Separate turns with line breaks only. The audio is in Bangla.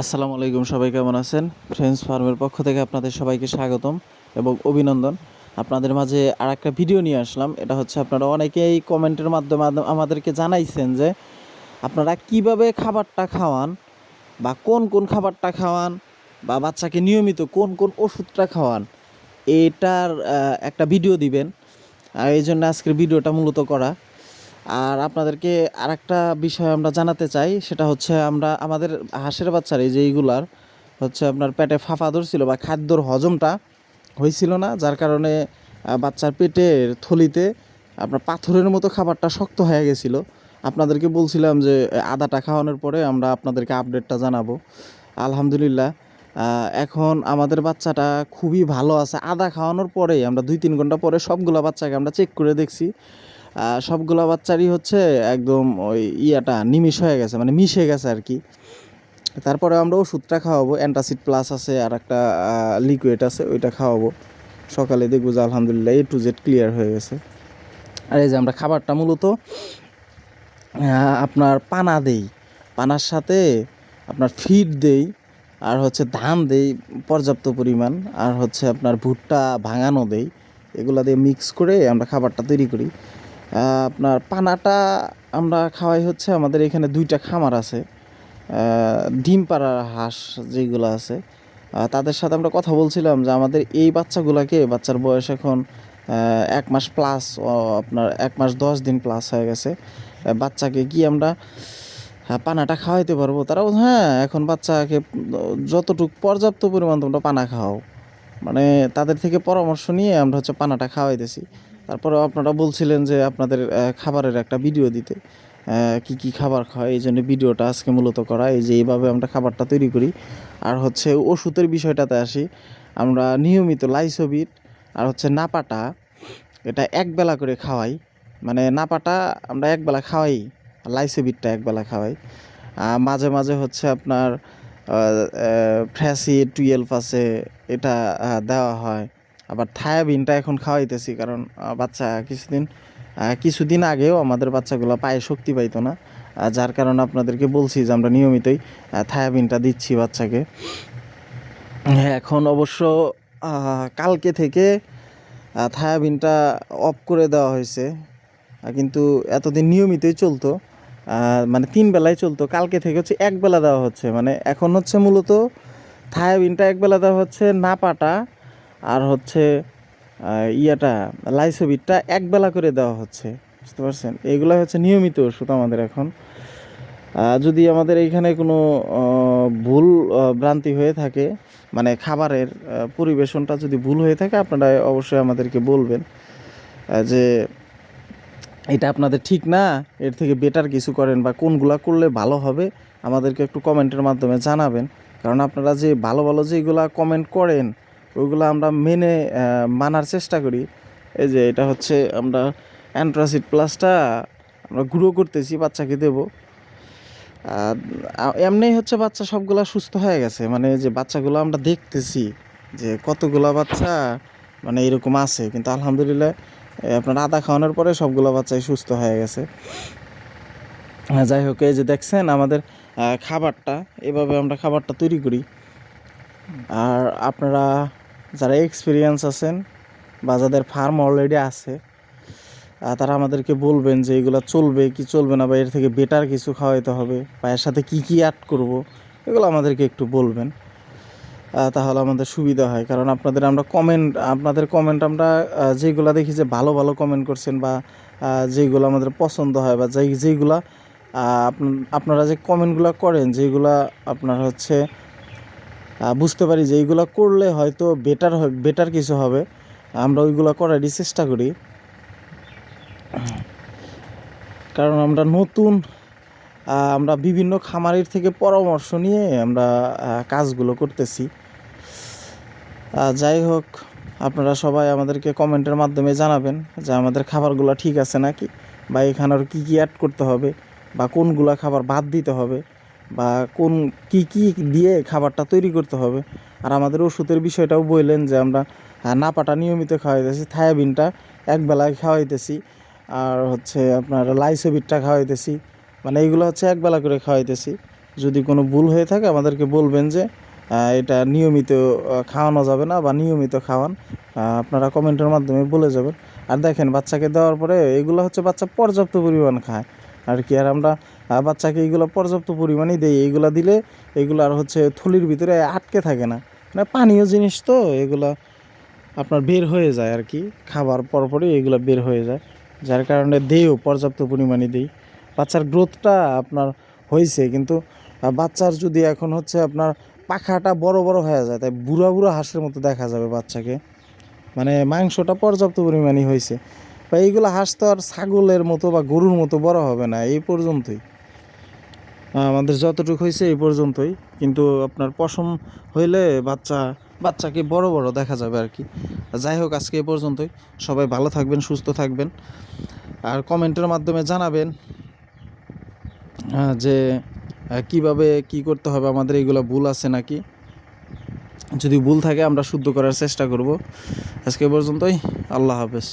আসসালামু আলাইকুম, সবাই কেমন আছেন? ফ্রেন্ডস ফার্মের পক্ষ থেকে আপনাদের সবাইকে স্বাগতম এবং অভিনন্দন। আপনাদের মাঝে আরেকটা ভিডিও নিয়ে আসলাম। এটা হচ্ছে আপনারা অনেকেই কমেন্টের মাধ্যমে আমাদেরকে জানাইছেন যে আপনারা কিভাবে খাবারটা খাওয়ান বা কোন কোন খাবারটা খাওয়ান বা বাচ্চাকে নিয়মিত কোন কোন ওষুধটা খাওয়ান, এটার একটা ভিডিও দিবেন। আর এই জন্য আজকের ভিডিওটা মূলত করা। আর আপনাদেরকে আরেকটা বিষয় আমরা জানাতে চাই, সেটা হচ্ছে আমরা আমাদের হাঁসের বাচ্চার এই যে এইগুলার হচ্ছে আপনার পেটে ফাঁপা ধরছিল বা খাদ্যর হজমটা হয়েছিল না, যার কারণে বাচ্চার পেটের থলিতে আপনার পাথরের মতো খাবারটা শক্ত হয়ে গেছিলো। আপনাদেরকে বলছিলাম যে আদাটা খাওয়ানোর পরে আমরা আপনাদেরকে আপডেটটা জানাবো। আলহামদুলিল্লাহ, এখন আমাদের বাচ্চাটা খুবই ভালো আছে। আদা খাওয়ানোর পরেই আমরা 2-3 ঘন্টা পরে সবগুলো বাচ্চাকে আমরা চেক করে দেখছি, সবগুলো বাচ্চারই হচ্ছে একদম ওই ইয়াটা নিমিষ হয়ে গেছে, মানে মিশে গেছে আর কি। তারপরে আমরা ওষুধটা খাওয়াবো, অ্যান্টাসিড প্লাস আছে আর একটা লিকুইড আছে, ওইটা খাওয়াবো। সকালে দেখবো যে আলহামদুলিল্লাহ A to Z ক্লিয়ার হয়ে গেছে। আর এই যে আমরা খাবারটা মূলত আপনার পানা দেই, পানার সাথে আপনার ফিড দেই, আর হচ্ছে ধান দেই পর্যাপ্ত পরিমাণ, আর হচ্ছে আপনার ভুট্টা ভাঙানো দেই। এগুলা দিয়ে মিক্স করে আমরা খাবারটা তৈরি করি। আপনার পানাটা আমরা খাওয়াই হচ্ছে আমাদের এখানে 2টা খামার আছে, ডিম পাড়ার হাঁস যেগুলো আছে, তাদের সাথে আমরা কথা বলছিলাম যে আমাদের এই বাচ্চাগুলোকে, বাচ্চার বয়স এখন 1 মাস প্লাস, আপনার 1 মাস 10 দিন প্লাস হয়ে গেছে, বাচ্চাকে কি আমরা পানাটা খাওয়াইতে পারবো? তারা বলছে হ্যাঁ, এখন বাচ্চাকে যতটুকু পর্যাপ্ত পরিমাণ তোমরা পানা খাও। মানে তাদের থেকে পরামর্শ নিয়ে আমরা হচ্ছে পানাটা খাওয়াইতেছি। তারপরে আপনারা বলছিলেন যে আপনাদের খাবারের একটা ভিডিও দিতে, কি কি খাবার খায়, এই জন্য ভিডিওটা আজকে মূলত করা। এই যে এইভাবে আমরা খাবারটা তৈরি করি। আর হচ্ছে ওষুধের বিষয়টাতে আসি, আমরা নিয়মিত লাইসোবিট আর হচ্ছে নাপাটা, এটা একবেলা করে খাওয়াই। মানে নাপাটা আমরা একবেলা খাওয়াই, লাইসোবিটটা একবেলা খাওয়াই। মাঝে মাঝে হচ্ছে আপনার ফ্র্যাসি 12 আছে, এটা দেওয়া হয়। আবার থায়াবিনটা এখন খাওয়াইতেছি, কারণ বাচ্চা কিছুদিন আগেও আমাদের বাচ্চাগুলো পায়ে শক্তি পাইতো না, যার কারণে আপনাদেরকে বলছি যে আমরা নিয়মিতই থায়াবিনটা দিচ্ছি বাচ্চাকে। হ্যাঁ, এখন অবশ্য কালকে থেকে থায়াবিনটা অফ করে দেওয়া হয়েছে, কিন্তু এতদিন নিয়মিতই চলতো, মানে 3 বেলায় চলতো। কালকে থেকে হচ্ছে একবেলা দেওয়া হচ্ছে, মানে এখন হচ্ছে মূলত থায়াবিনটা একবেলা দেওয়া হচ্ছে, নাপাটা আর হচ্ছে ইয়াটা লাইসোবিটটা একবেলা করে দেওয়া হচ্ছে। বুঝতে পারছেন? এগুলো হচ্ছে নিয়মিত ওষুধ আমাদের এখন। যদি আমাদের এইখানে কোনো ভুল ভ্রান্তি হয়ে থাকে, মানে খাবারের পরিবেশনটা যদি ভুল হয়ে থাকে, আপনারা অবশ্যই আমাদেরকে বলবেন যে এটা আপনাদের ঠিক না, এর থেকে বেটার কিছু করেন, বা কোনগুলা করলে ভালো হবে আমাদেরকে একটু কমেন্টের মাধ্যমে জানাবেন। কারণ আপনারা যে ভালো ভালো যেগুলা কমেন্ট করেন, ওইগুলো আমরা মেনে মানার চেষ্টা করি। এই যে এটা হচ্ছে আমরা অ্যান্টাসিড প্লাসটা আমরা গুঁড়ো করতেছি, বাচ্চাকে দেব। এমনি হচ্ছে বাচ্চা সবগুলা সুস্থ হয়ে গেছে, মানে যে বাচ্চাগুলো আমরা দেখতেছি যে কতগুলা বাচ্চা মানে এরকম আছে, কিন্তু আলহামদুলিল্লাহ আপনার আদা খাওয়ানোর পরে সবগুলো বাচ্চাই সুস্থ হয়ে গেছে। যাই হোক, এই যে দেখছেন আমাদের খাবারটা, এভাবে আমরা খাবারটা তৈরি করি। আর আপনারা যারা এক্সপিরিয়েন্স আছেন বা যাদের ফার্ম অলরেডি আছে, তারা আমাদেরকে বলবেন যে এগুলো চলবে কি চলবে না, বা এর থেকে বেটার কিছু খাওয়াইতে হবে, বা এর সাথে কী কী অ্যাড করব, এগুলো আমাদেরকে একটু বলবেন। তাহলে আমাদের সুবিধা হয়, কারণ আপনাদের কমেন্ট আমরা যেগুলো দেখি যে ভালো ভালো কমেন্ট করছেন, বা যেগুলো আমাদের পছন্দ হয়, বা যেইগুলা আপনারা যে কমেন্টগুলো করেন, যেগুলা আপনার হচ্ছে বুঝতে পারি যে এইগুলো করলে হয়তো বেটার কিছু হবে, আমরা ওইগুলো করারই চেষ্টা করি। কারণ আমরা নতুন, আমরা বিভিন্ন খামারের থেকে পরামর্শ নিয়ে আমরা কাজগুলো করতেছি। যাই হোক, আপনারা সবাই আমাদেরকে কমেন্টের মাধ্যমে জানাবেন যে আমাদের খাবারগুলো ঠিক আছে নাকি, বা এখানে আর কী কী অ্যাড করতে হবে, বা কোনগুলা খাবার বাদ দিতে হবে, বা কী কী দিয়ে খাবারটা তৈরি করতে হবে। আর আমাদের ওষুধের বিষয়টাও বললেন যে আমরা নাপাটা নিয়মিত খাওয়াইতেছি, থায়াবিনটা একবেলায় খাওয়াইতেছি, আর হচ্ছে আপনার লাইসোবিটটা খাওয়াইতেছি, মানে এইগুলো হচ্ছে একবেলা করে খাওয়াইতেছি। যদি কোনো ভুল হয়ে থাকে আমাদেরকে বলবেন যে এটা নিয়মিত খাওয়ানো যাবে না বা নিয়মিত খাওয়ান, আপনারা কমেন্টের মাধ্যমে বলে যাবেন। আর দেখেন বাচ্চাকে দেওয়ার পরে এগুলো হচ্ছে বাচ্চা পর্যাপ্ত পরিমাণ খায় আর কি। আর আমরা বাচ্চাকে এইগুলো পর্যাপ্ত পরিমাণেই দিই। এইগুলা দিলে এগুলো আর হচ্ছে থলির ভিতরে আটকে থাকে না, মানে পানীয় জিনিস তো এগুলা আপনার বের হয়ে যায় আর কি, খাবার পরপরই এগুলো বের হয়ে যায়, যার কারণে দেইও পর্যাপ্ত পরিমাণে দিই। বাচ্চার গ্রোথটা আপনার হয়েছে, কিন্তু বাচ্চার যদি এখন হচ্ছে আপনার পাখাটা বড় বড় হয়ে যায়, তাই বুড়া বুড়া হাঁসের মতো দেখা যাবে বাচ্চাকে, মানে মাংসটা পর্যাপ্ত পরিমাণে হয়েছে। বা এইগুলো হাঁস তো আর ছাগলের মতো বা গরুর মতো বড় হবে না, এই পর্যন্তই আমাদের যতটুকু হয়েছে এই পর্যন্তই। কিন্তু আপনার পশম হইলে বাচ্চাকে বড় বড় দেখা যাবে আর কি। যাই হোক, আজকে এই পর্যন্তই। সবাই ভালো থাকবেন, সুস্থ থাকবেন, আর কমেন্টের মাধ্যমে জানাবেন যে কিভাবে কি করতে হবে, আমাদের এইগুলো ভুল আছে নাকি। যদি ভুল থাকে আমরা শুদ্ধ করার চেষ্টা করব। আজকে এই পর্যন্তই। আল্লাহ হাফেজ।